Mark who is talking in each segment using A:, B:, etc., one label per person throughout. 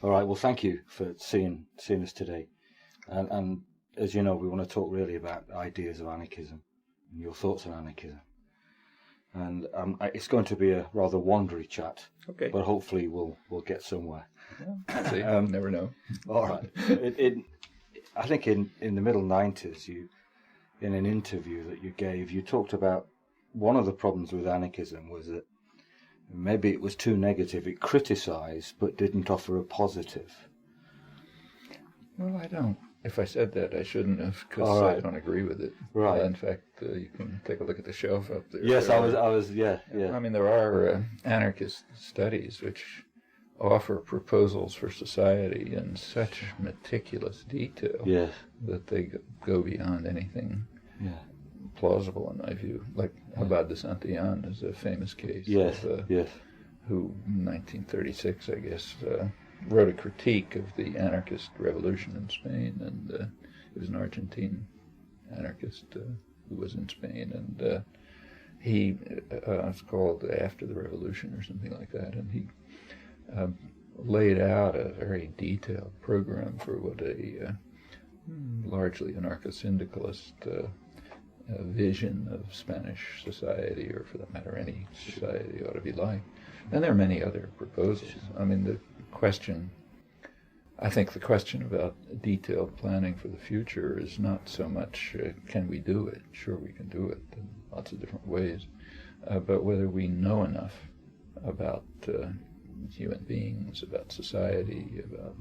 A: All right. Well, thank you for seeing us today. And as you know, we want to talk really about ideas of anarchism and your thoughts on anarchism. And it's going to be a rather wandery chat.
B: Okay.
A: But hopefully we'll get somewhere.
B: Yeah, see, never know.
A: All right. I think in the middle 90s, you, in an interview that you gave, you talked about one of the problems with anarchism was that maybe it was too negative. It criticised but didn't offer a positive.
B: Well, I don't. If I said that, I shouldn't have, because I don't agree with it.
A: Right.
B: In fact, you can take a look at the shelf up there.
A: Yes, I was. Yeah.
B: I mean, there are anarchist studies which offer proposals for society in such meticulous detail that they go beyond anything plausible, in my view. Like Abad de Santillán is a famous case. Who, in 1936, I guess, wrote a critique of the anarchist revolution in Spain, and he was an Argentine anarchist who was in Spain, and he it's called After the Revolution or something like that, and he laid out a very detailed program for what a largely anarcho-syndicalist vision of Spanish society, or for that matter any society, ought to be like. And there are many other proposals. I mean, I think the question about detailed planning for the future is not so much can we do it? Sure, we can do it in lots of different ways, but whether we know enough about human beings, about society, about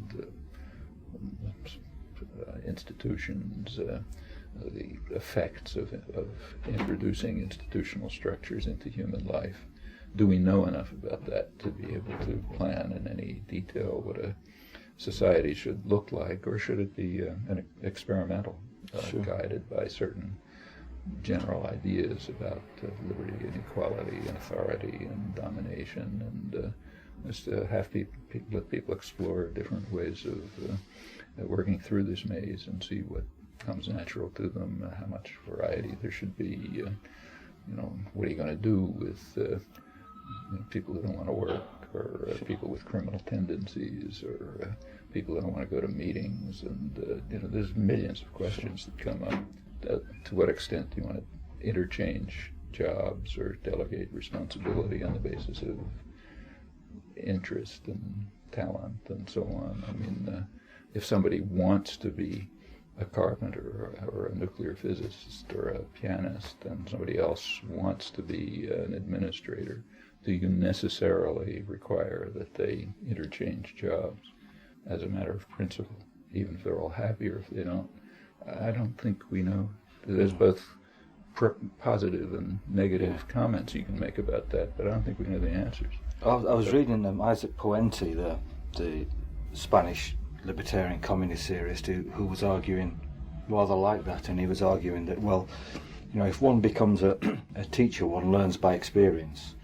B: institutions, the effects of introducing institutional structures into human life. Do we know enough about that to be able to plan in any detail what a society should look like, or should it be an experimental, guided by certain general ideas about liberty and equality and authority and domination, and just let people explore different ways of working through this maze and see what comes natural to them, how much variety there should be. What are you going to do with people who don't want to work, or people with criminal tendencies, or people who don't want to go to meetings, and there's millions of questions that come up. To what extent do you want to interchange jobs or delegate responsibility on the basis of interest and talent and so on? I mean, if somebody wants to be a carpenter or a nuclear physicist or a pianist, and somebody else wants to be an administrator, do you necessarily require that they interchange jobs as a matter of principle, even if they're all happy or if they don't? I don't think we know. There's both positive and negative comments you can make about that, but I don't think we know the answers.
A: I was reading Isaac Puente, the Spanish libertarian communist theorist, who was arguing rather like that, and he was arguing that, well, if one becomes a teacher, one learns by experience,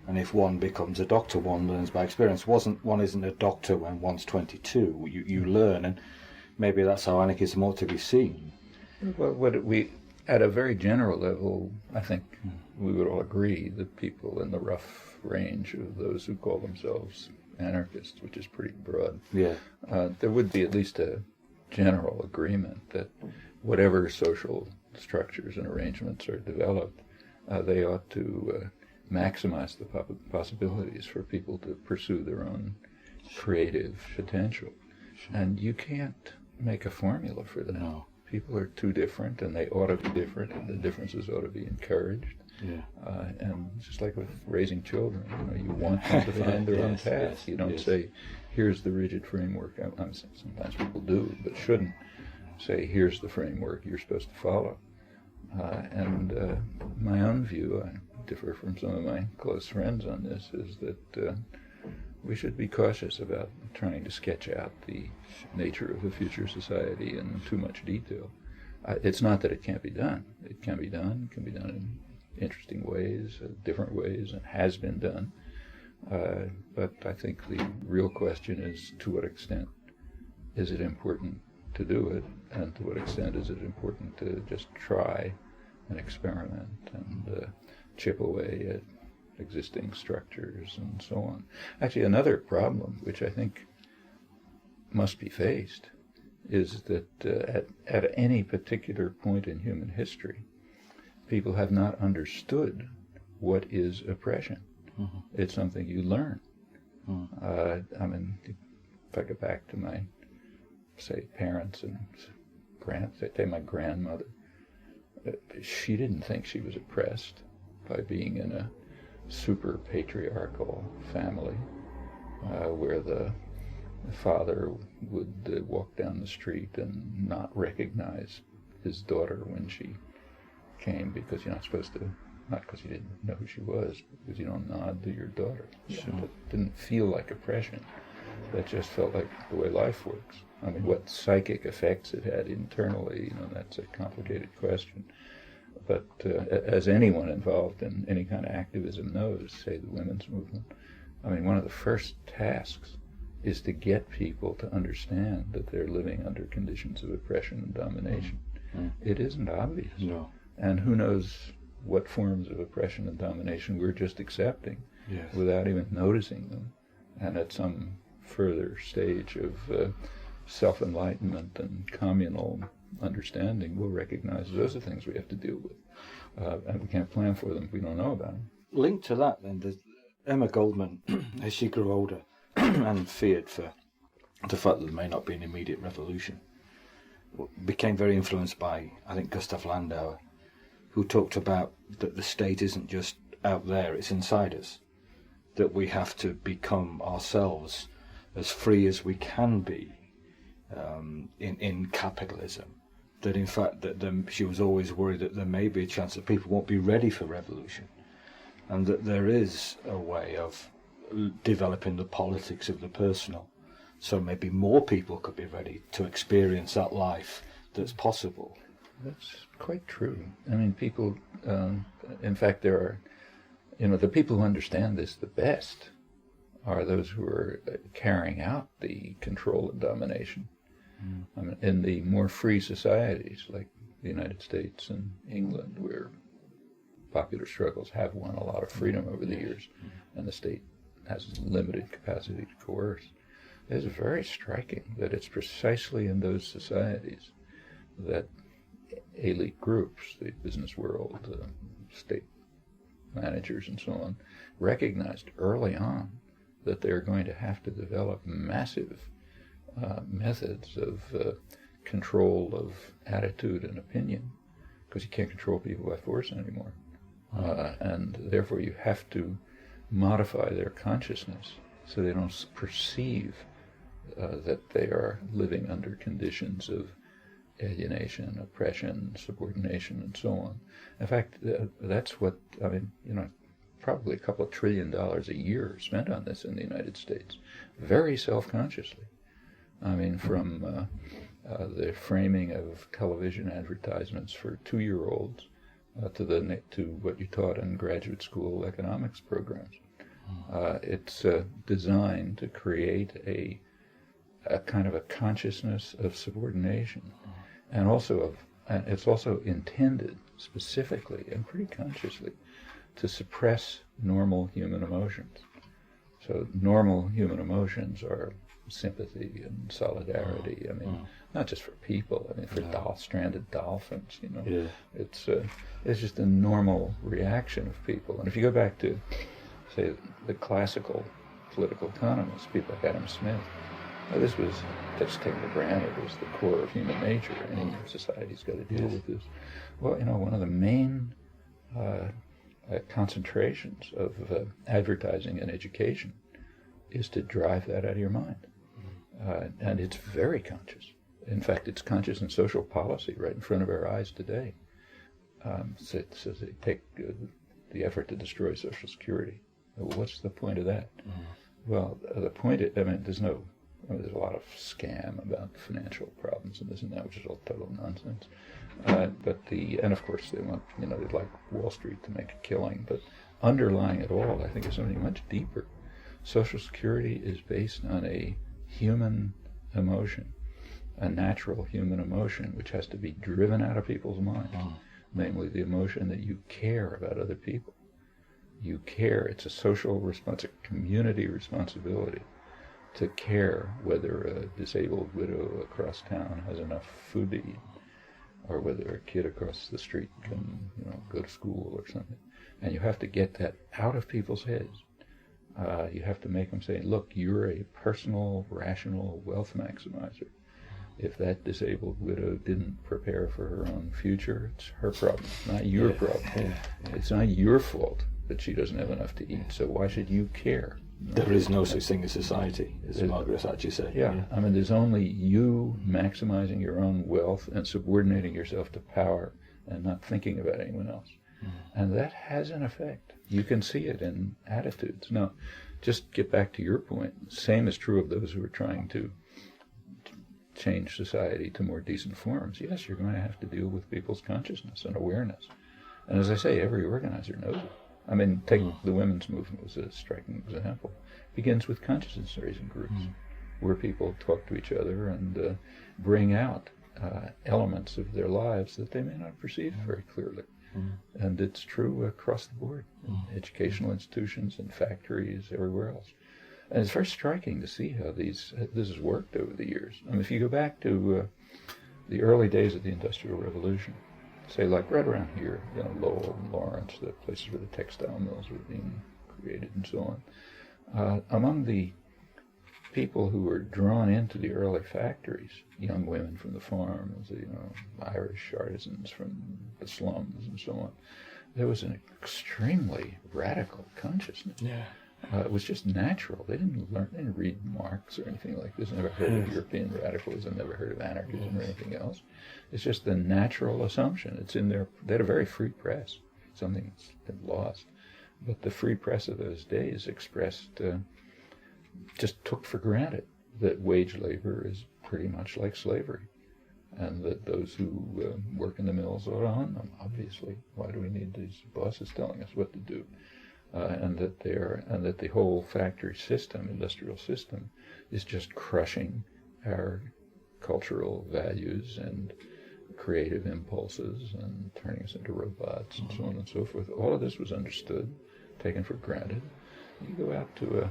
A: and if one becomes a doctor, one learns by experience. One isn't a doctor when one's 22. You learn, and maybe that's how anarchism ought to be seen.
B: Well, at a very general level, I think we would all agree that people in the rough range of those who call themselves anarchists, which is pretty broad, there would be at least a general agreement that whatever social structures and arrangements are developed, they ought to maximize the possibilities for people to pursue their own creative potential. And you can't make a formula for that.
A: No.
B: People are too different, and they ought to be different, and the differences ought to be encouraged. And just like with raising children, you want them to find their own path. You don't say, here's the rigid framework. Sometimes people do, but shouldn't say, here's the framework you're supposed to follow. And my own view, I differ from some of my close friends on this, is that we should be cautious about trying to sketch out the nature of a future society in too much detail. It's not that it can't be done. It can be done. It can be done in interesting ways, different ways, and has been done. But I think the real question is, to what extent is it important to do it, and to what extent is it important to just try and experiment and chip away at existing structures and so on. Actually, another problem, which I think must be faced is that at any particular point in human history, people have not understood what is oppression. Mm-hmm. It's something you learn. Mm-hmm. I mean, if I go back to my, say, parents and say my grandmother, she didn't think she was oppressed by being in a super patriarchal family where the father would walk down the street and not recognize his daughter when she came, because you're not supposed to, not because you didn't know who she was, but because you don't nod to your daughter. Sure. So that didn't feel like oppression. That just felt like the way life works. I mean, what psychic effects it had internally, that's a complicated question. But as anyone involved in any kind of activism knows, say the women's movement, I mean, one of the first tasks is to get people to understand that they're living under conditions of oppression and domination. Mm-hmm. It isn't obvious. No. And who knows what forms of oppression and domination we're just accepting without even noticing them. And at some further stage of self-enlightenment and communal understanding, we'll recognize those are things we have to deal with. And we can't plan for them if we don't know about them.
A: Linked to that, then, Emma Goldman, as she grew older and feared for the fact that there may not be an immediate revolution, became very influenced by, I think, Gustav Landauer, who talked about that the state isn't just out there, it's inside us, that we have to become ourselves as free as we can be in capitalism. That in fact that she was always worried that there may be a chance that people won't be ready for revolution, and that there is a way of developing the politics of the personal, so maybe more people could be ready to experience that life that's possible.
B: That's quite true. I mean, people, in fact, there are, the people who understand this the best are those who are carrying out the control and domination. I mean, in the more free societies like the United States and England, where popular struggles have won a lot of freedom over the years, and the state has limited capacity to coerce, it's very striking that it's precisely in those societies that elite groups, the business world, state managers and so on, recognized early on that they're going to have to develop massive methods of control of attitude and opinion, because you can't control people by force anymore. And therefore you have to modify their consciousness so they don't perceive that they are living under conditions of alienation, oppression, subordination, and so on. In fact, that's what, I mean, probably a couple of $1 trillion a year spent on this in the United States, very self-consciously. I mean, from the framing of television advertisements for 2-year-olds to what you taught in graduate school economics programs. It's designed to create a kind of a consciousness of subordination, and it's also intended specifically and pretty consciously to suppress normal human emotions. So normal human emotions are sympathy and solidarity. I mean, not just for people. I mean, for stranded dolphins. It's just a normal reaction of people. And if you go back to, say, the classical political economists, people like Adam Smith, this was just taken for granted as the core of human nature. Any society's got to deal with this. Well, one of the main concentrations of advertising and education is to drive that out of your mind. And it's very conscious. In fact, it's conscious in social policy right in front of our eyes today. So they take the effort to destroy Social Security. What's the point of that? Well, the point is, there's a lot of scam about financial problems and this and that, which is all total nonsense. And of course they want, they'd like Wall Street to make a killing, but underlying it all, I think, is something much deeper. Social Security is based on a human emotion, a natural human emotion, which has to be driven out of people's minds, namely the emotion that you care about other people. You care. It's a social response, a community responsibility to care whether a disabled widow across town has enough food to eat, or whether a kid across the street can, go to school or something. And you have to get that out of people's heads. You have to make them say, look, you're a personal, rational wealth maximizer. If that disabled widow didn't prepare for her own future, it's her problem, not your problem. It's not your fault that she doesn't have enough to eat, so why should you care?
A: There is no such thing as society, as Margaret Thatcher said.
B: Yeah, I mean, there's only you maximizing your own wealth and subordinating yourself to power and not thinking about anyone else. And that has an effect. You can see it in attitudes. Now, just get back to your point. Same is true of those who are trying to change society to more decent forms. Yes, you're going to have to deal with people's consciousness and awareness. And as I say, every organizer knows it. I mean, take the women's movement as a striking example. It begins with consciousness-raising groups, where people talk to each other and bring out elements of their lives that they may not perceive very clearly. And it's true across the board, in educational institutions and factories, everywhere else. And it's very striking to see how this has worked over the years. I mean, if you go back to the early days of the Industrial Revolution, say like right around here, Lowell and Lawrence, the places where the textile mills were being created and so on, among the people who were drawn into the early factories, young women from the farms, Irish artisans from the slums and so on, there was an extremely radical consciousness. It was just natural. They didn't read Marx or anything like this, never heard of European radicalism, never heard of anarchism or anything else. It's just the natural assumption. It's in their, they had a very free press, something that's been lost. But the free press of those days expressed, just took for granted that wage labor is pretty much like slavery, and that those who work in the mills are on them, obviously. Why do we need these bosses telling us what to do? And that the whole factory system, industrial system, is just crushing our cultural values and creative impulses and turning us into robots and so on and so forth. All of this was understood, taken for granted. You go out to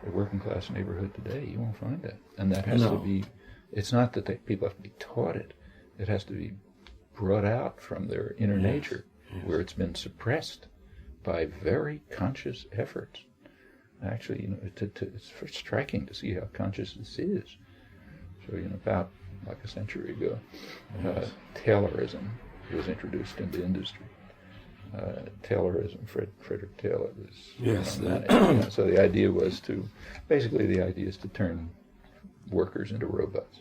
B: a working class neighborhood today, you won't find that. And that has to be, it's not that people have to be taught it, it has to be brought out from their inner nature, where it's been suppressed by very conscious efforts. Actually, it's very striking to see how conscious this is. So, about like a century ago, Taylorism was introduced into industry. Taylorism, Frederick Taylor was so the idea was to turn workers into robots.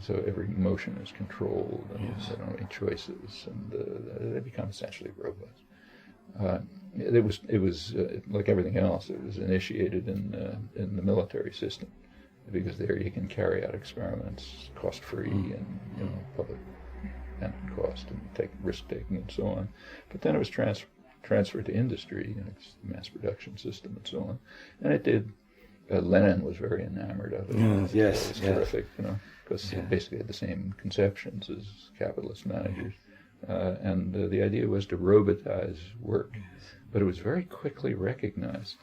B: So every motion is controlled, and they don't have any choices, and they become essentially robots. It was like everything else. It was initiated in the military system, because there you can carry out experiments cost-free and public and cost and take risk-taking and so on. But then it was transferred to industry, it's the mass production system and so on. And it did. Lenin was very enamored of it. It was terrific, because he basically had the same conceptions as capitalist managers. And the idea was to robotize work. But it was very quickly recognized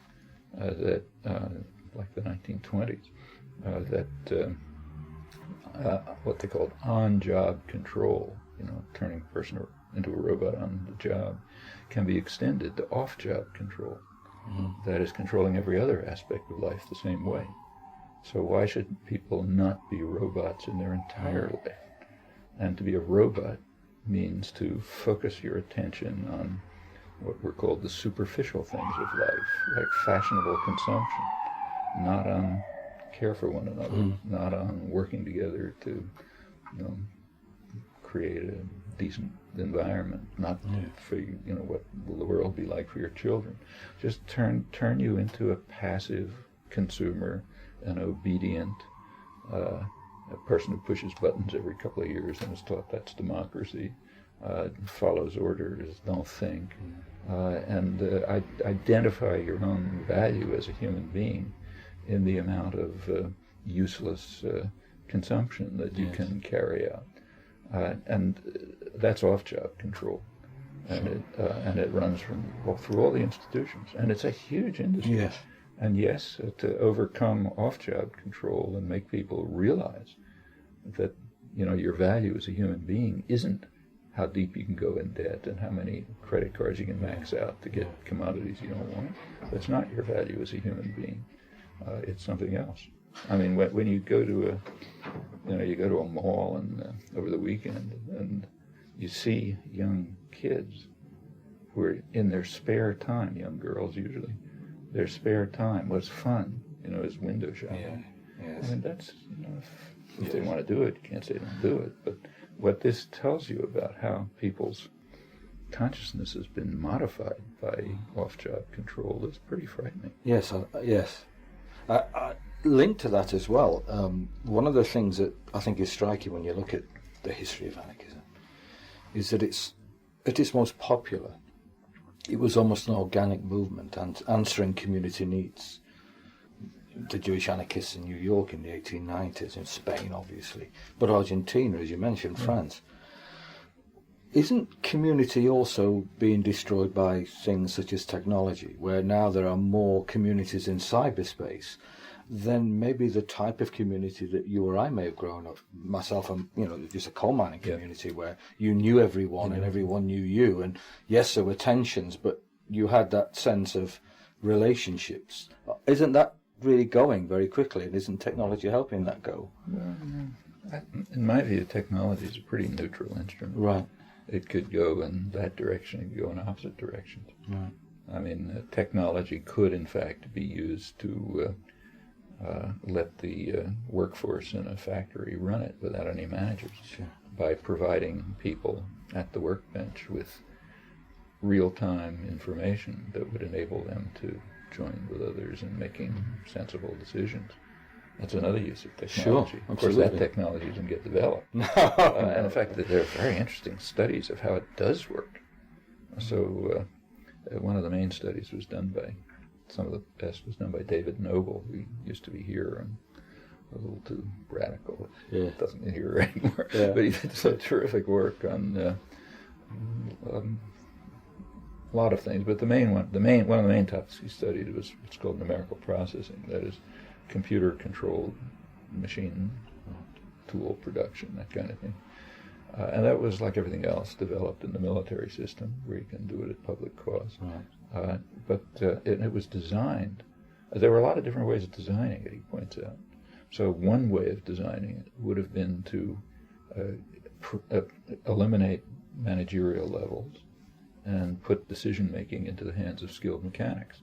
B: that, like the 1920s, that what they called on-job control, turning a person into a robot on the job, can be extended to off-job control. That is, controlling every other aspect of life the same way. So why should people not be robots in their entire life? And to be a robot means to focus your attention on what were called the superficial things of life, like fashionable consumption, not on care for one another, not on working together to create a decent environment, not for what will the world be like for your children. Just turn you into a passive consumer, an obedient a person who pushes buttons every couple of years and is taught that's democracy, follows orders, don't think, and identify your own value as a human being in the amount of useless consumption that you can carry out. And that's off-job control. And it runs through all the institutions. And it's a huge industry. And yes, to overcome off-job control and make people realize that, your value as a human being isn't how deep you can go in debt and how many credit cards you can max out to get commodities you don't want. That's not your value as a human being. It's something else. I mean, when you go to a mall and over the weekend and you see young kids who are in their spare time, young girls usually, their spare time was fun, is window shopping.
A: Yeah. Yes.
B: I mean, that's, if they want to do it, you can't say don't do it. But what this tells you about how people's consciousness has been modified by off-job control is pretty frightening.
A: Yes, yes. Linked to that as well, one of the things that I think is striking when you look at the history of anarchism is that at its most popular, it was almost an organic movement and answering community needs. The Jewish anarchists in New York in the 1890s, in Spain obviously, but Argentina, as you mentioned, France. Isn't community also being destroyed by things such as technology, where now there are more communities in cyberspace than maybe the type of community that you or I may have grown up? Myself, just a coal mining community where you knew everyone and everyone knew you, and yes, there were tensions, but you had that sense of relationships. Isn't that really going very quickly, and isn't technology helping that go?
B: Well, in my view, technology is a pretty neutral instrument.
A: Right.
B: It could go in that direction, it could go in opposite directions.
A: Right.
B: I mean, technology could, in fact, be used to let the workforce in a factory run it without any managers,
A: Sure.
B: by providing people at the workbench with real-time information that would enable them to join with others in making sensible decisions. That's another use of technology.
A: Sure,
B: of course, that technology doesn't get developed. And in fact, there are very interesting studies of how it does work. So one of the main studies was done by, some of the best was done by David Noble, who used to be here and a little too radical.
A: Yeah.
B: Doesn't here anymore.
A: Yeah.
B: But he did some terrific work on a lot of things, but one of the main topics he studied was what's called numerical processing. That is, computer-controlled machine tool production, that kind of thing. And that was, like everything else, developed in the military system, where you can do it at public cost.
A: Right.
B: But it was designed. There were a lot of different ways of designing it, he points out. So one way of designing it would have been to eliminate managerial levels and put decision-making into the hands of skilled mechanics,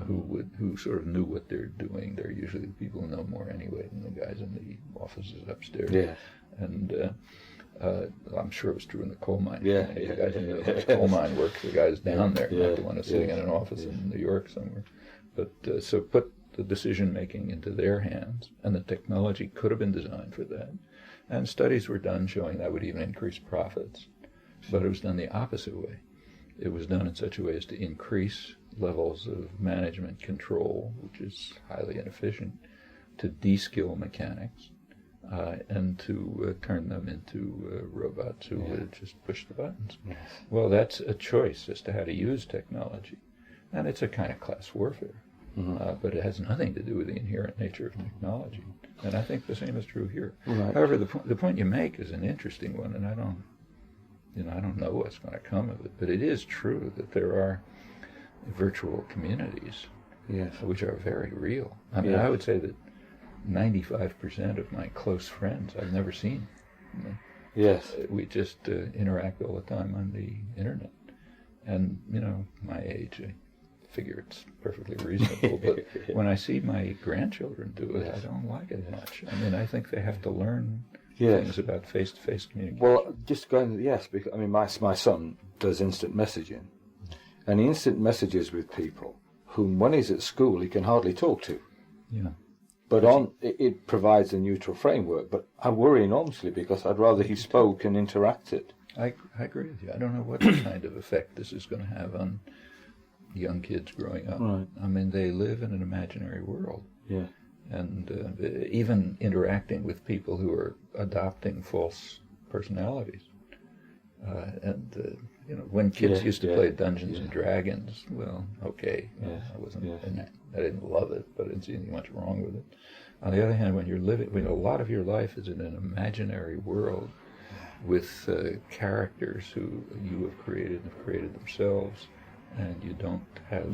B: who sort of knew what they're doing. They're usually the people who know more anyway than the guys in the offices upstairs.
A: Yeah.
B: And I'm sure it was true in the coal mine.
A: Yeah.
B: The guys in the coal mine work, the guys down there, not the one who's sitting in an office in New York somewhere. But so put the decision-making into their hands, and the technology could have been designed for that. And studies were done showing that would even increase profits. But it was done the opposite way. It was done in such a way as to increase levels of management control, which is highly inefficient, to de-skill mechanics, and to turn them into robots who would just push the buttons.
A: Yes.
B: Well, that's a choice as to how to use technology. And it's a kind of class warfare. But it has nothing to do with the inherent nature of technology. And I think the same is true here.
A: Right.
B: However, the point you make is an interesting one, and I don't know what's going to come of it, but it is true that there are virtual communities, which are very real. I mean, I would say that 95% of my close friends I've never seen.
A: Yes.
B: We just interact all the time on the internet. And, my age, I figure it's perfectly reasonable, but when I see my grandchildren do it, I don't like it much. I mean, I think they have to learn things about face-to-face communication.
A: Well, just going, because I mean, my son does instant messaging, and he instant messages with people whom, when he's at school, he can hardly talk to.
B: Yeah.
A: But it provides a neutral framework. But I worry enormously because I'd rather he spoke and interacted.
B: I agree with you. I don't know what kind of effect this is going to have on young kids growing up.
A: Right.
B: I mean, they live in an imaginary world.
A: Yeah.
B: And even interacting with people who are adopting false personalities. when kids used to play Dungeons
A: yeah.
B: and Dragons, well, okay,
A: Yes,
B: I wasn't,
A: yes.
B: I didn't love it, but I didn't see anything much wrong with it. On the other hand, when a lot of your life is in an imaginary world with characters who you have created themselves, and you don't have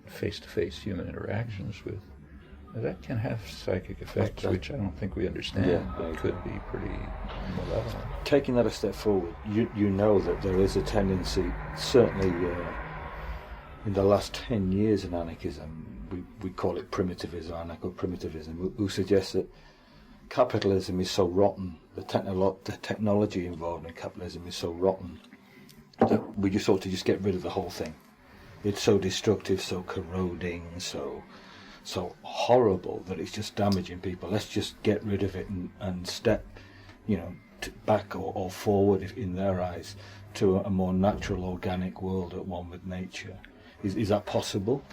B: face-to-face human interactions with, that can have psychic effects, which I don't think we understand, but could be pretty malevolent.
A: Taking that a step forward, you know that there is a tendency, certainly in the last 10 years in anarchism, we call it primitivism, anarcho-primitivism, who suggests that capitalism is so rotten, the technology involved in capitalism is so rotten, that we just ought to just get rid of the whole thing. It's so destructive, so corroding, so horrible that it's just damaging people. Let's just get rid of it and step, back or forward, in their eyes, to a more natural, organic world at one with nature. Is that possible?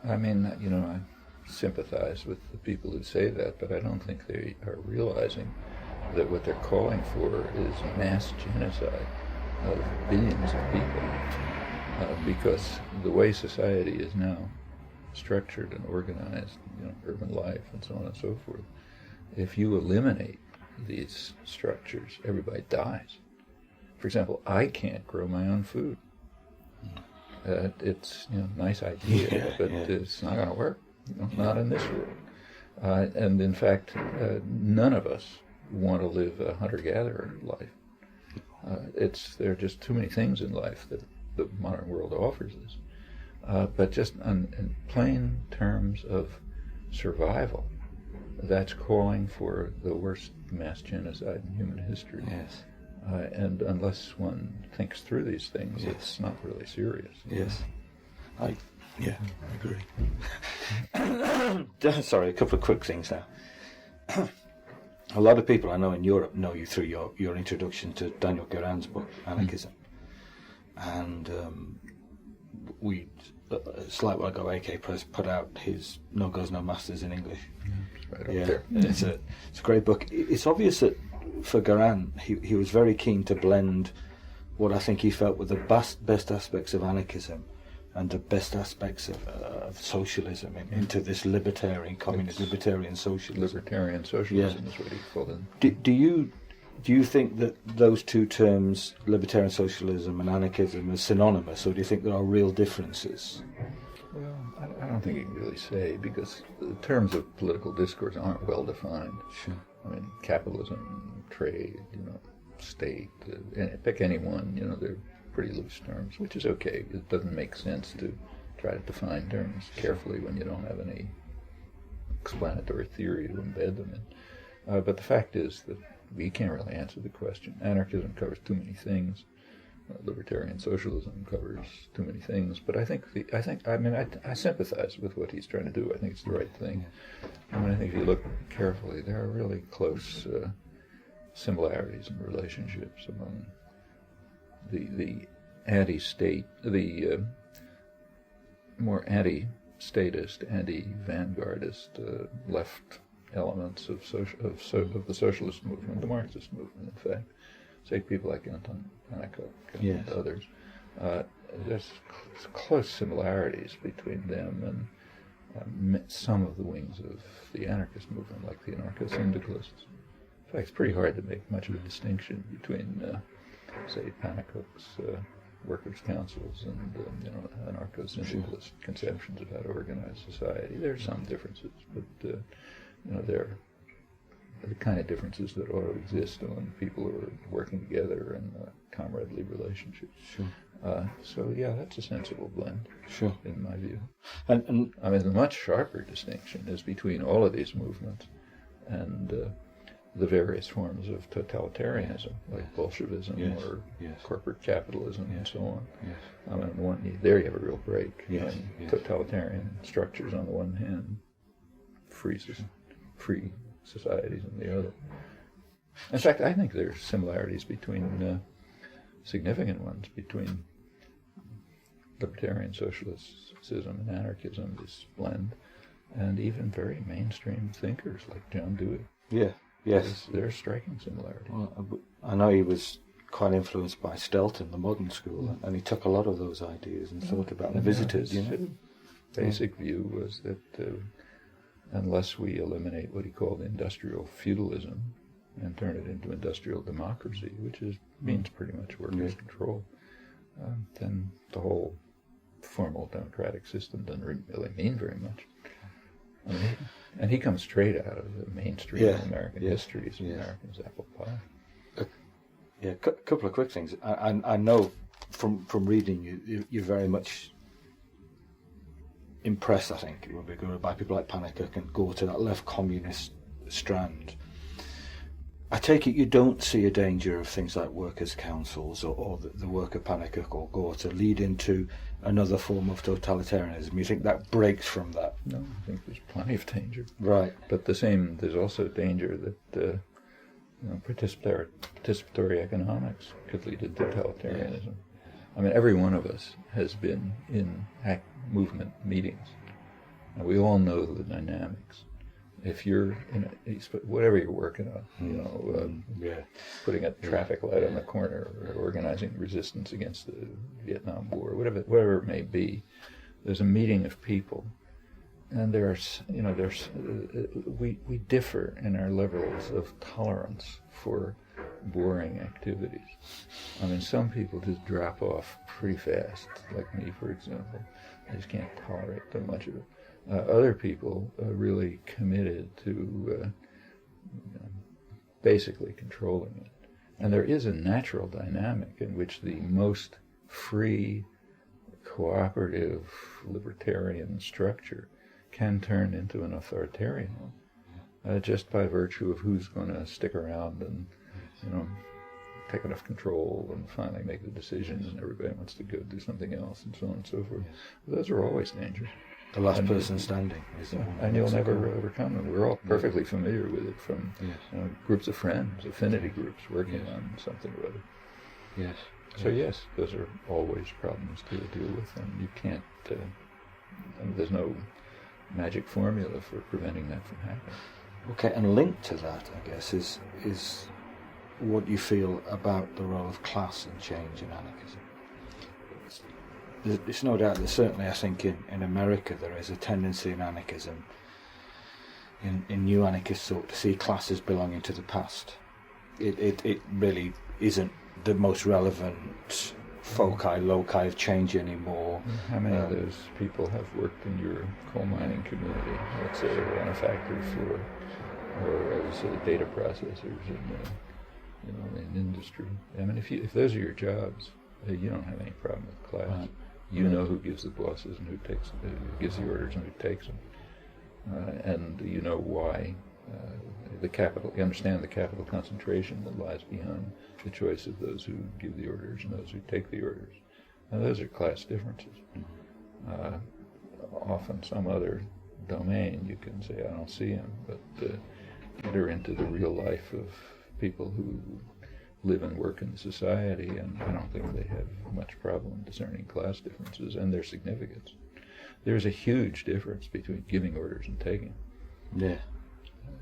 B: I mean, I sympathize with the people who say that, but I don't think they are realizing that what they're calling for is mass genocide of billions of people, because the way society is now structured and organized, urban life and so on and so forth, if you eliminate these structures, everybody dies. For example, I can't grow my own food. It's nice idea, but it's not going to work. Not in this world. And in fact, none of us want to live a hunter-gatherer life. There are just too many things in life that the modern world offers us. But just in plain terms of survival, that's calling for the worst mass genocide in human history.
A: Yes.
B: And unless one thinks through these things, it's not really serious.
A: Yes. I agree. Sorry, a couple of quick things now. A lot of people I know in Europe know you through your introduction to Daniel Guérin's book, Anarchism. And we, a slight while ago, AK Press put out his No Goes No Masters in English.
B: Right up there.
A: It's a great book. It's obvious that for Guérin, he was very keen to blend what I think he felt were the best aspects of anarchism and the best aspects of socialism into this libertarian socialism.
B: Libertarian socialism is what he called it.
A: Do you think that those two terms, libertarian socialism and anarchism, are synonymous, or do you think there are real differences?
B: Well, I don't think you can really say, because the terms of political discourse aren't well defined.
A: Sure.
B: I mean, capitalism, trade, state, pick any one, they're pretty loose terms, which is okay. It doesn't make sense to try to define terms carefully when you don't have any explanatory theory to embed them in. But the fact is that we can't really answer the question. Anarchism covers too many things. Libertarian socialism covers too many things. But I sympathize with what he's trying to do. I think it's the right thing. I think if you look carefully, there are really close similarities and relationships among the anti-state, the more anti-statist, anti-vanguardist left elements of the socialist movement, the Marxist movement, in fact. Say people like Anton, Pannekoek, and others. There's close similarities between them and some of the wings of the anarchist movement, like the Anarcho-syndicalists. In fact, it's pretty hard to make much of a distinction between, say, Pannekoek's workers' councils and anarcho-syndicalist conceptions of how to organize society. There are some differences, but they're the kind of differences that ought to exist when people are working together in comradely relationships.
A: Sure.
B: So that's a sensible blend.
A: Sure.
B: In my view.
A: And
B: I mean, the much sharper distinction is between all of these movements and the various forms of totalitarianism, like Bolshevism or corporate capitalism and so on.
A: Yes.
B: I mean, there you have a real break.
A: Yes.
B: Totalitarian structures on the one hand, free societies on the other. In fact, I think there are similarities between, significant ones, between libertarian socialism and anarchism, this blend, and even very mainstream thinkers like John Dewey.
A: Yeah, yes.
B: There are striking similarities.
A: Well, I know he was quite influenced by Stelton, the modern school, and he took a lot of those ideas and thought about them, visited,
B: His basic view was that unless we eliminate what he called industrial feudalism and turn it into industrial democracy, which means pretty much workers' control, then the whole formal democratic system doesn't really mean very much. I mean, and he comes straight out of the mainstream of American history, so American's apple pie.
A: A couple of quick things. I know from reading you, you're very much impressed, I think, it would be good, by people like Pannekoek and Gautier, that left communist strand. I take it you don't see a danger of things like workers' councils or the work of Pannekoek or Gautier leading to another form of totalitarianism. You think that breaks from that?
B: No, I think there's plenty of danger.
A: Right.
B: But there's also danger that participatory economics could lead to totalitarianism. I mean, every one of us has been in movement meetings, and we all know the dynamics. If you're whatever you're working on, putting a traffic light on the corner, or organizing resistance against the Vietnam War, whatever it may be, there's a meeting of people, and we differ in our levels of tolerance for boring activities. I mean, some people just drop off pretty fast, like me, for example. I just can't tolerate too much of it. Other people are really committed to basically controlling it. And there is a natural dynamic in which the most free, cooperative, libertarian structure can turn into an authoritarian one, just by virtue of who's going to stick around and, take enough control and finally make the decisions, and everybody wants to go do something else, and so on and so forth. Those are always dangerous.
A: The last person standing.
B: And you'll never overcome them. We're all perfectly familiar with it from groups of friends, affinity groups working on something or other.
A: Yes.
B: So yes, those are always problems to deal with, and you can't, there's no magic formula for preventing that from happening.
A: Okay, and linked to that, I guess, is what you feel about the role of class in change in anarchism. There's no doubt that certainly I think in America there is a tendency in anarchism, in new anarchist thought, to see classes belonging to the past. It really isn't the most relevant loci of change anymore.
B: How many of those people have worked in your coal mining community, let's say, or on a factory floor, or as data processors in industry? I mean, if those are your jobs, you don't have any problem with class. Right. You know who gives the bosses and who gives the orders and who takes them, and you know why. You understand the capital concentration that lies behind the choice of those who give the orders and those who take the orders. Now, those are class differences. Often some other domain you can say, I don't see them, but enter into the real life of people who live and work in society, and I don't think they have much problem discerning class differences and their significance. There's a huge difference between giving orders and taking.
A: Yeah.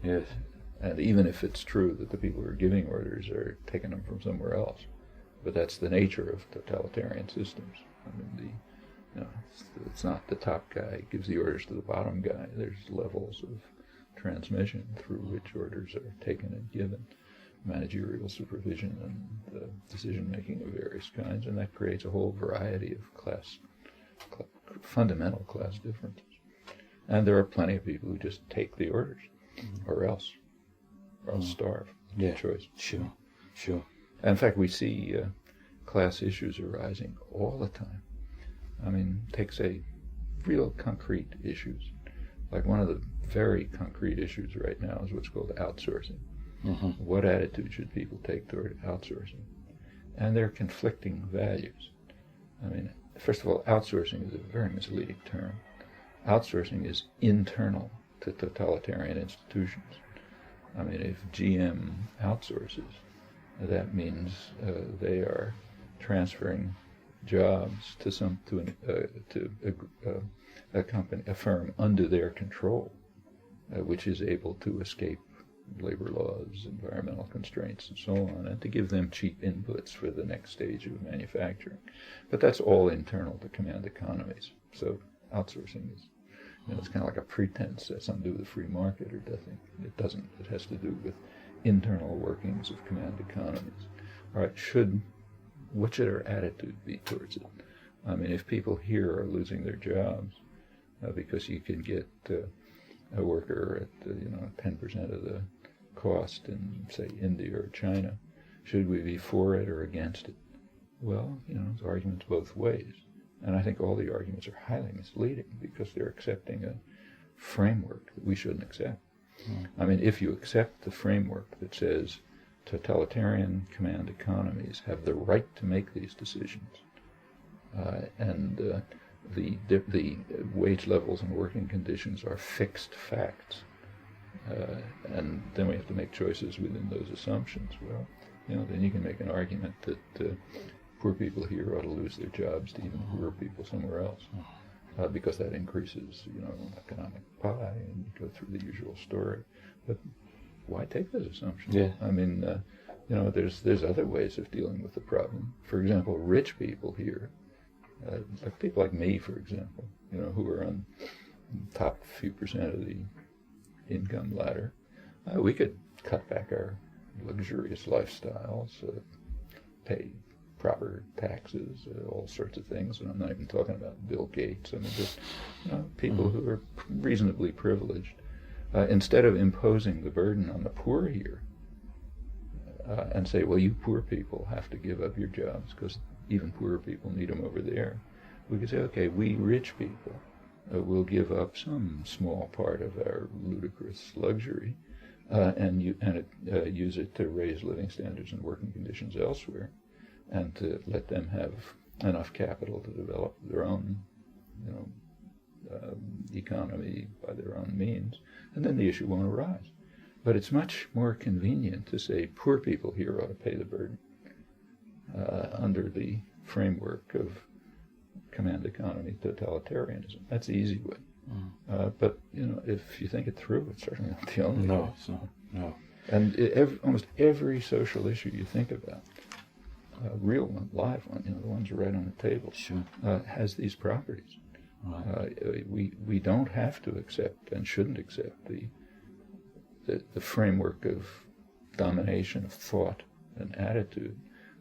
A: Yes.
B: And even if it's true that the people who are giving orders are taking them from somewhere else, but that's the nature of totalitarian systems. I mean, it's not the top guy gives the orders to the bottom guy. There's levels of transmission through which orders are taken and given, managerial supervision and decision-making of various kinds, and that creates a whole variety of fundamental class differences. And there are plenty of people who just take the orders, or else starve.
A: Yeah,
B: choice.
A: Sure.
B: And in fact, we see class issues arising all the time. I mean, take, say, real concrete issues. Like one of the very concrete issues right now is what's called outsourcing. Mm-hmm. What attitude should people take toward outsourcing? And they're conflicting values. I mean, first of all, outsourcing is a very misleading term. Outsourcing is internal to totalitarian institutions. I mean, if GM outsources, that means they are transferring jobs to a company, a firm under their control, which is able to escape labor laws, environmental constraints, and so on, and to give them cheap inputs for the next stage of manufacturing. But that's all internal to command economies. So outsourcing is, it's kind of like a pretense. That's something to do with the free market, or doesn't. It doesn't. It has to do with internal workings of command economies. All right, what should our attitude be towards it? I mean, if people here are losing their jobs because you can get a worker at 10% of the cost in, say, India or China, should we be for it or against it? Well, there's arguments both ways. And I think all the arguments are highly misleading because they're accepting a framework that we shouldn't accept. I mean, if you accept the framework that says totalitarian command economies have the right to make these decisions, and the wage levels and working conditions are fixed facts, and then we have to make choices within those assumptions. Well, then you can make an argument that poor people here ought to lose their jobs to even poorer people somewhere else, because that increases, economic pie, and you go through the usual story. But why take those assumptions?
A: Yeah.
B: I mean, there's other ways of dealing with the problem. For example, rich people here, like people like me, for example, who are on top few percent of the income ladder, we could cut back our luxurious lifestyles, pay proper taxes, all sorts of things. And I'm not even talking about Bill Gates. I mean, just people who are reasonably privileged. Instead of imposing the burden on the poor here and say, well, you poor people have to give up your jobs because even poorer people need them over there, we could say, okay, we rich people will give up some small part of our ludicrous luxury and use it to raise living standards and working conditions elsewhere, and to let them have enough capital to develop their own, economy by their own means, and then the issue won't arise. But it's much more convenient to say poor people here ought to pay the burden under the framework of command economy totalitarianism. That's the easy way. But if you think it through, it's certainly not the only way.
A: No, it's not. No.
B: And almost every social issue you think about, real one, live one, the ones right on the table,
A: Sure.
B: Has these properties.
A: Right.
B: We don't have to accept and shouldn't accept the framework of domination of thought and attitude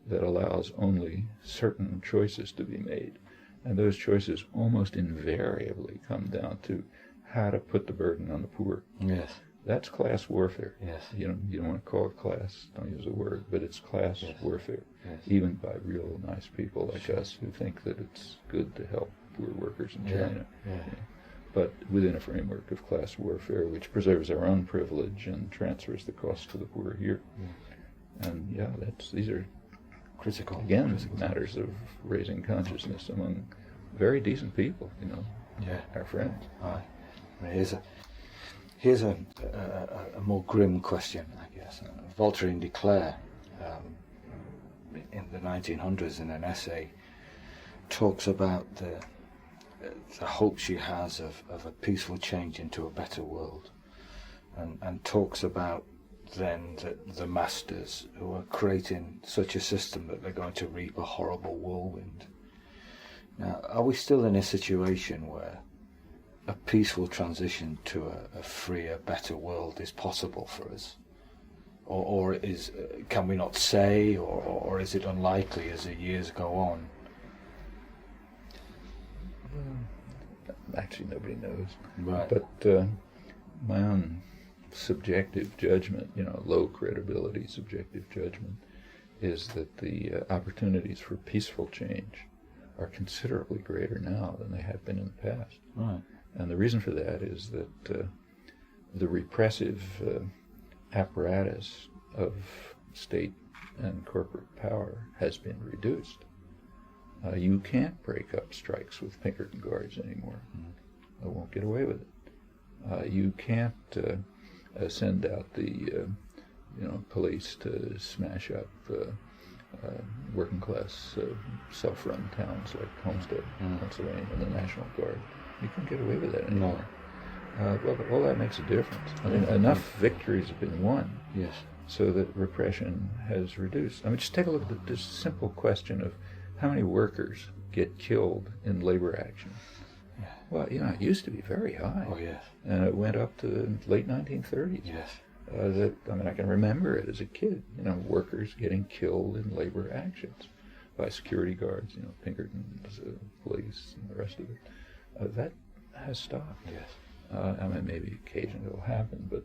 B: that allows only certain choices to be made. And those choices almost invariably come down to how to put the burden on the poor.
A: Yes.
B: That's class warfare.
A: Yes.
B: You don't want to call it class, don't use the word, but it's class warfare, even by real nice people like us who think that it's good to help poor workers in China.
A: Yeah.
B: But within a framework of class warfare which preserves our own privilege and transfers the cost to the poor here. And these are
A: Critical.
B: Again, matters of raising consciousness among very decent people, our friends.
A: Aye. Here's a more grim question, I guess. Voltairine de Cleyre, in the 1900s, in an essay, talks about the hope she has of a peaceful change into a better world, and talks about then the masters who are creating such a system that they're going to reap a horrible whirlwind. Now, are we still in a situation where a peaceful transition to a freer, better world is possible for us? Or can we not say, or is it unlikely as the years go on?
B: Actually, nobody knows.
A: Right.
B: But my own subjective judgment, low credibility subjective judgment, is that the opportunities for peaceful change are considerably greater now than they have been in the past.
A: Right.
B: And the reason for that is that the repressive apparatus of state and corporate power has been reduced. You can't break up strikes with Pinkerton guards anymore. They won't get away with it. You can't send out the police to smash up working class self-run towns like Homestead, Pennsylvania, and the National Guard. You can't get away with that anymore. Well, all that makes a difference. I mean, enough victories have been won.
A: Yes.
B: So that repression has reduced. I mean, just take a look at this simple question of how many workers get killed in labor action.
A: Yeah.
B: Well, it used to be very high.
A: Oh, yes.
B: And it went up to the late 1930s.
A: Yes.
B: I can remember it as a kid, workers getting killed in labor actions by security guards, Pinkerton's, police, and the rest of it. That has stopped.
A: Yes.
B: Maybe occasionally it'll happen, but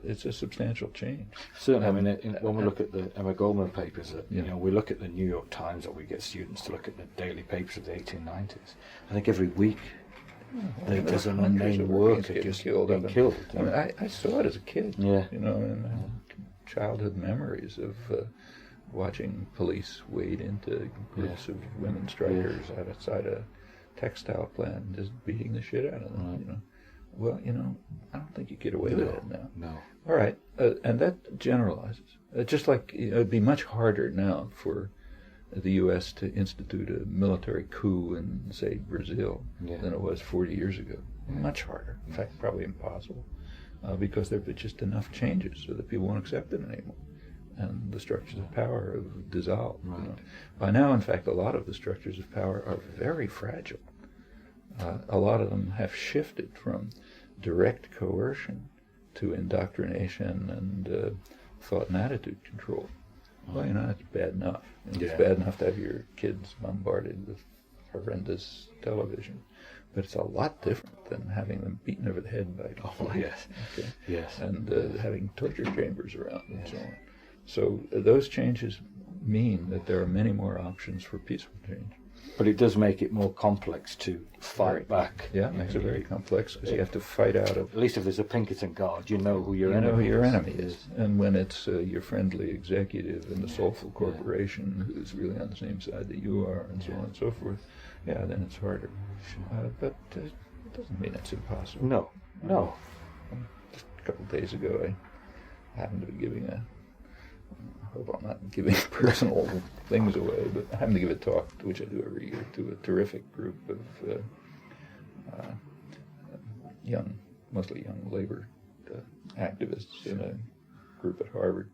B: it's a substantial change.
A: Certainly, when we look at the Emma Goldman papers, we look at the New York Times, or we get students to look at the daily papers of the 1890s. I think every week there's an unnamed worker just
B: killed.
A: being killed.
B: I saw it as a kid.
A: Yeah.
B: And childhood memories of watching police wade into groups of women strikers outside a textile plant and just beating the shit out of them. Well, I don't think you get away with it now.
A: No.
B: All right, and that generalizes. Just like it'd be much harder now for the U.S. to institute a military coup in, say, Brazil than it was 40 years ago. Much harder. In fact, probably impossible, because there have been just enough changes so that people won't accept it anymore, and the structures of power have dissolved.
A: Right.
B: By now, in fact, a lot of the structures of power are very fragile. A lot of them have shifted from direct coercion to indoctrination and thought and attitude control. Well, that's bad enough. It's bad enough to have your kids bombarded with horrendous television, but it's a lot different than having them beaten over the head by police.
A: Yes.
B: And having torture chambers around and so on. So those changes mean that there are many more options for peaceful change.
A: But it does make it more complex to fight back.
B: Yeah, it makes it very complex because you have to fight out of...
A: At least if there's a Pinkerton guard, you know who your enemy is.
B: You know who your enemy is. And when it's your friendly executive in the soulful corporation who's really on the same side that you are, and so on and so forth, then it's harder. But it doesn't mean it's impossible.
A: No.
B: Just a couple of days ago, I happened to be giving I hope I'm not giving personal things away, but I happen to give a talk, which I do every year, to a terrific group of mostly young labor activists in a group at Harvard,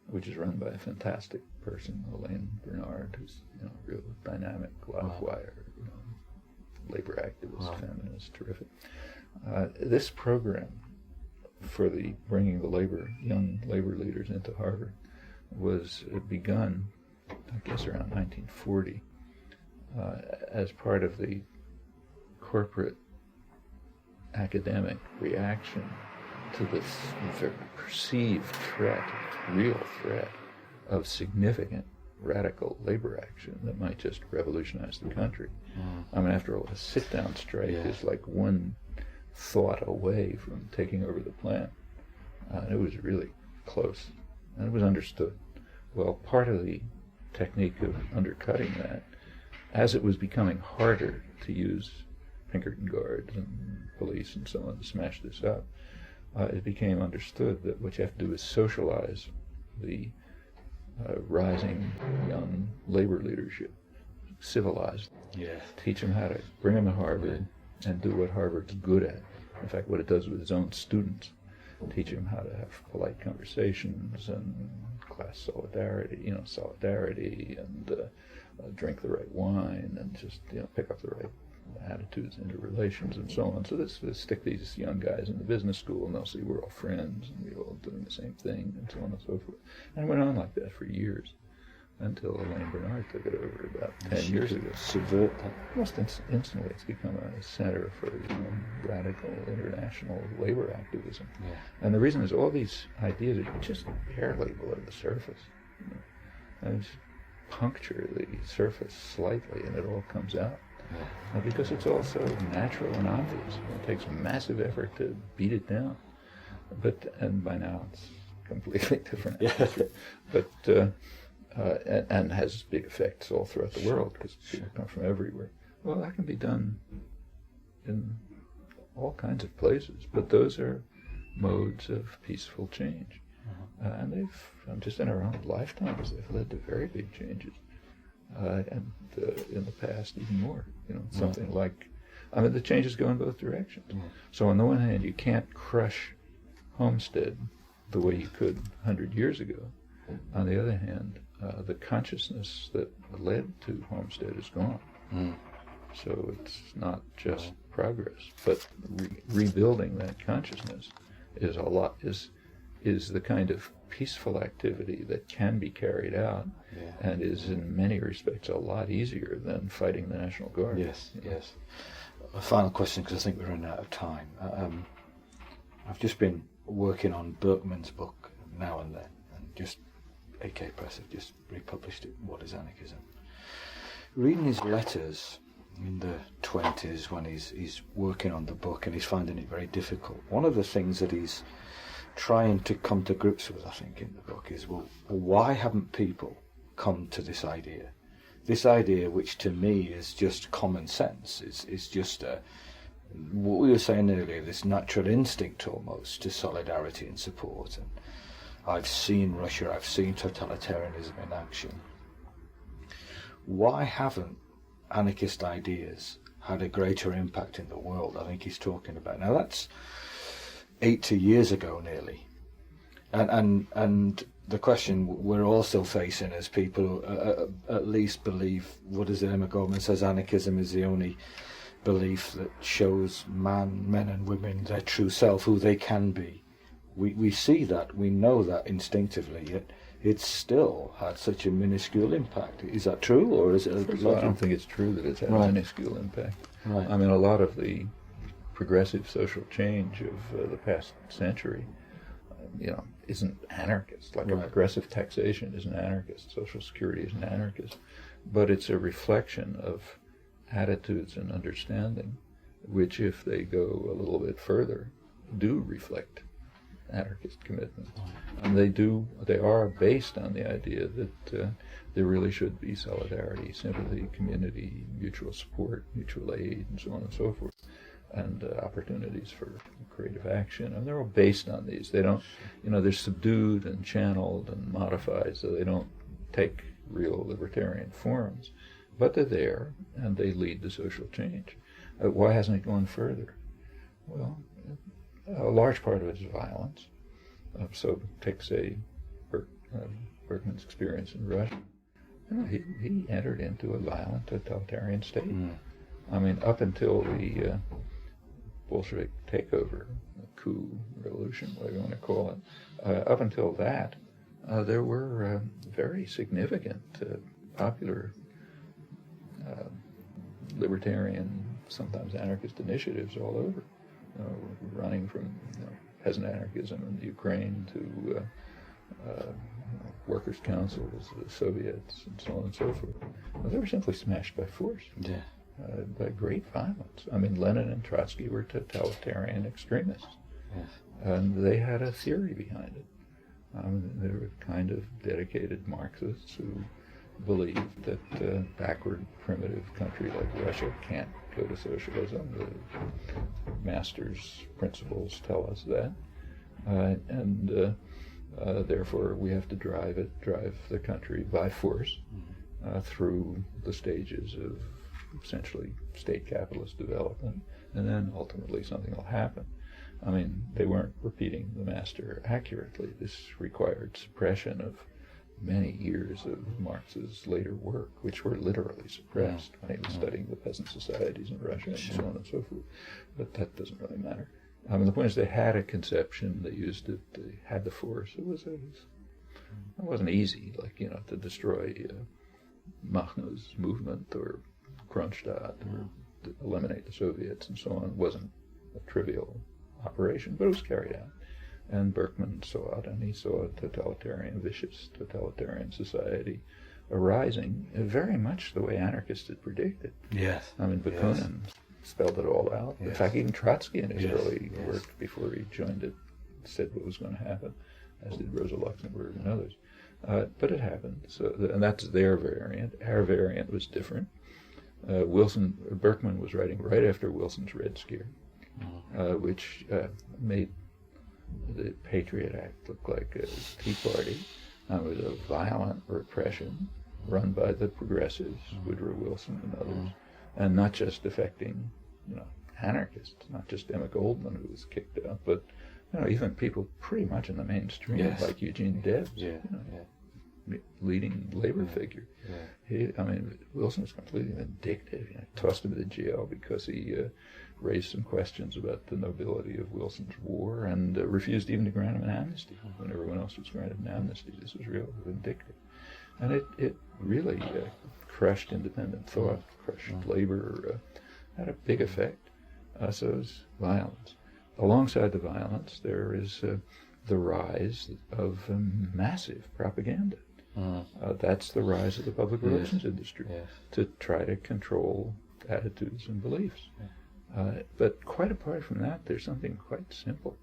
B: which is run by a fantastic person, Elaine Bernard, who's a real dynamic, live wire, labor activist, feminist, terrific. This program for the bringing the young labor leaders into Harvard was begun, I guess, around 1940 as part of the corporate academic reaction to this perceived threat, real threat, of significant radical labor action that might just revolutionize the country. After all, a sit-down strike is like one thought away from taking over the plant. It was really close, and it was understood. Well, part of the technique of undercutting that, as it was becoming harder to use Pinkerton guards and police and so on to smash this up, it became understood that what you have to do is socialize the rising young labor leadership, civilize them, teach them how to bring them to Harvard and do what Harvard's good at. In fact, what it does with its own students, teach them how to have polite conversations and class solidarity, and drink the right wine and just pick up the right attitudes into relations and so on. So this stick these young guys in the business school, and they'll see we're all friends and we're all doing the same thing and so on and so forth. And it went on like that for years until Elaine Bernard took it over about 10 years ago.
A: Subvert that.
B: Almost instantly, it's become a center for radical international labor activism. And the reason is all these ideas are just barely below the surface. And just puncture the surface slightly, and it all comes out. Because it's all so natural and obvious. It takes massive effort to beat it down. And by now it's completely different. And has big effects all throughout the world because people come from everywhere. Well, that can be done in all kinds of places, but those are modes of peaceful change. And they've, just in our own lifetimes, they've led to very big changes. And in the past, even more. Something like I mean, the changes go in both directions. So on the one hand, you can't crush Homestead the way you could 100 years ago. On the other hand, the consciousness that led to Homestead is gone. So it's not just progress, but rebuilding that consciousness is the kind of peaceful activity that can be carried out, and is in many respects a lot easier than fighting the National Guard.
A: Yes. A final question, because I think we're running out of time. I've just been working on Berkman's book Now and Then, and just AK Press have just republished it, What is Anarchism? Reading his letters in the 20s when he's working on the book and he's finding it very difficult, one of the things that he's trying to come to grips with, I think, in the book is, well, why haven't people come to this idea? This idea, which to me is just common sense, is just what we were saying earlier, this natural instinct almost to solidarity and support. And I've seen Russia, I've seen totalitarianism in action. Why haven't anarchist ideas had a greater impact in the world? I think he's talking about. Now that's 80 years ago nearly. And the question we're also facing as people at least believe, what is it, Emma Goldman says, anarchism is the only belief that shows men and women their true self, who they can be. We see that, we know that instinctively, yet it's still had such a minuscule impact. Is that true, or is it?
B: I don't think it's true that it's had a minuscule impact. I mean, a lot of the progressive social change of the past century, isn't anarchist. Like a progressive taxation isn't anarchist, Social Security isn't anarchist, but it's a reflection of attitudes and understanding, which, if they go a little bit further, do reflect anarchist commitment. And they are based on the idea that there really should be solidarity, sympathy, community, mutual support, mutual aid, and so on and so forth, and opportunities for creative action. And they're all based on these. They don't, they're subdued and channeled and modified, so they don't take real libertarian forms, but they're there, and they lead to social change. Why hasn't it gone further? Well, a large part of it is violence. So take, say, Berkman's experience in Russia. He entered into a violent totalitarian state. I mean, up until the Bolshevik takeover, coup, revolution, whatever you want to call it, up until that, there were very significant popular libertarian, sometimes anarchist initiatives all over, running from peasant anarchism in the Ukraine to workers' councils, the Soviets, and so on and so forth. Well, they were simply smashed by force, by great violence. I mean, Lenin and Trotsky were totalitarian extremists, and they had a theory behind it. They were kind of dedicated Marxists who believed that a backward, primitive country like Russia can't go to socialism. The master's principles tell us that. And therefore we have to drive the country by force through the stages of essentially state capitalist development, and then ultimately something will happen. I mean, they weren't repeating the master accurately. This required suppression of many years of Marx's later work, which were literally suppressed when he was studying the peasant societies in Russia and so on and so forth. But that doesn't really matter. I mean, the point is they had a conception, they used it, they had the force. It wasn't easy, to destroy Makhno's movement or Kronstadt or to eliminate the Soviets and so on. It wasn't a trivial operation, but it was carried out. And Berkman saw it, and he saw a vicious totalitarian society arising very much the way anarchists had predicted.
A: Yes.
B: I mean, Bakunin spelled it all out. In fact, even Trotsky in his early work before he joined it said what was going to happen, as did Rosa Luxemburg and others. But it happened. So, and that's their variant. Our variant was different. Berkman was writing right after Wilson's Red Scare, which made the Patriot Act look like a Tea Party. It was a violent repression run by the progressives, Woodrow Wilson and others, and not just affecting, anarchists, not just Emma Goldman, who was kicked out, but even people pretty much in the mainstream,
A: yes.
B: like Eugene Debbs, leading labor figure. Yeah. Wilson was completely vindictive. Tossed him into jail because he raised some questions about the nobility of Wilson's war and refused even to grant him an amnesty when everyone else was granted an amnesty. This was real vindictive. And it really crushed independent thought, crushed labor, had a big effect. So it was violence. Alongside the violence, there is the rise of massive propaganda. That's the rise of the public relations industry to try to control attitudes and beliefs. But quite apart from that, there's something quite simple.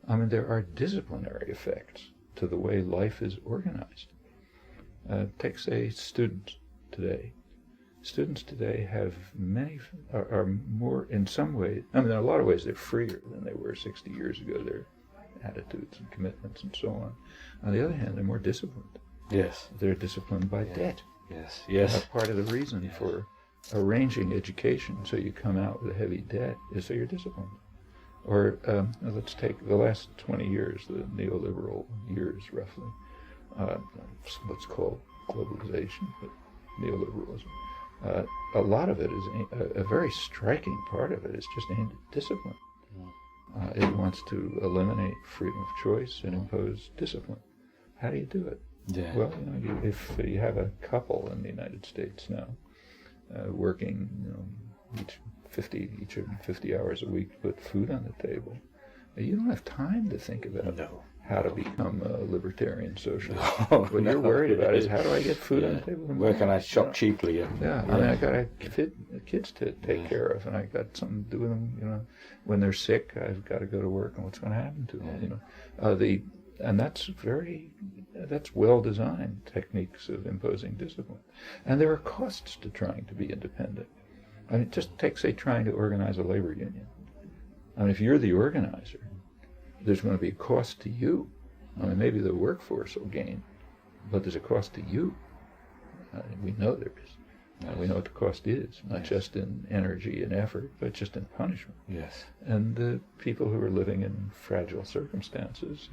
B: There are disciplinary effects to the way life is organized. Take, say, students today. Students today have are more, in some ways, in a lot of ways they're freer than they were 60 years ago, their attitudes and commitments and so on. On the other hand, they're more disciplined.
A: Yes.
B: They're disciplined by debt.
A: Yes. Yes.
B: Part of the reason for arranging education so you come out with a heavy debt is so you're disciplined. Or let's take the last 20 years, the neoliberal years roughly, what's called globalization, but neoliberalism. A lot of it is a very striking part of it is just aimed at discipline. It wants to eliminate freedom of choice and impose discipline. How do you do it?
A: Yeah.
B: Well, if you have a couple in the United States now working, each of them 50 hours a week to put food on the table, you don't have time to think about how to become a libertarian socialist. What you're worried about is how do I get food on the table tomorrow?
A: Where can I shop cheaply?
B: I got kids to take care of, and I got something to do with them. When they're sick, I've got to go to work, and what's going to happen to them? And that's well-designed techniques of imposing discipline. And there are costs to trying to be independent. Just take, say, trying to organize a labor union. If you're the organizer, there's going to be a cost to you. Maybe the workforce will gain, but there's a cost to you. We know there is. We know what the cost is, not just in energy and effort, but just in punishment.
A: Yes. And
B: the people who are living in fragile circumstances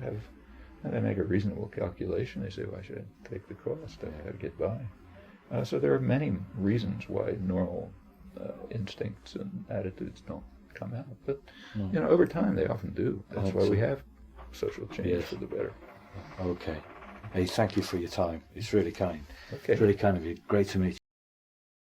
B: they make a reasonable calculation. They say, why should I take the cost? I've got to get by. So there are many reasons why normal instincts and attitudes don't come out. But, over time they often do. That's why we have social change for the better.
A: Okay. Hey, thank you for your time. It's really kind.
B: Okay.
A: It's really kind of you. Great to meet you.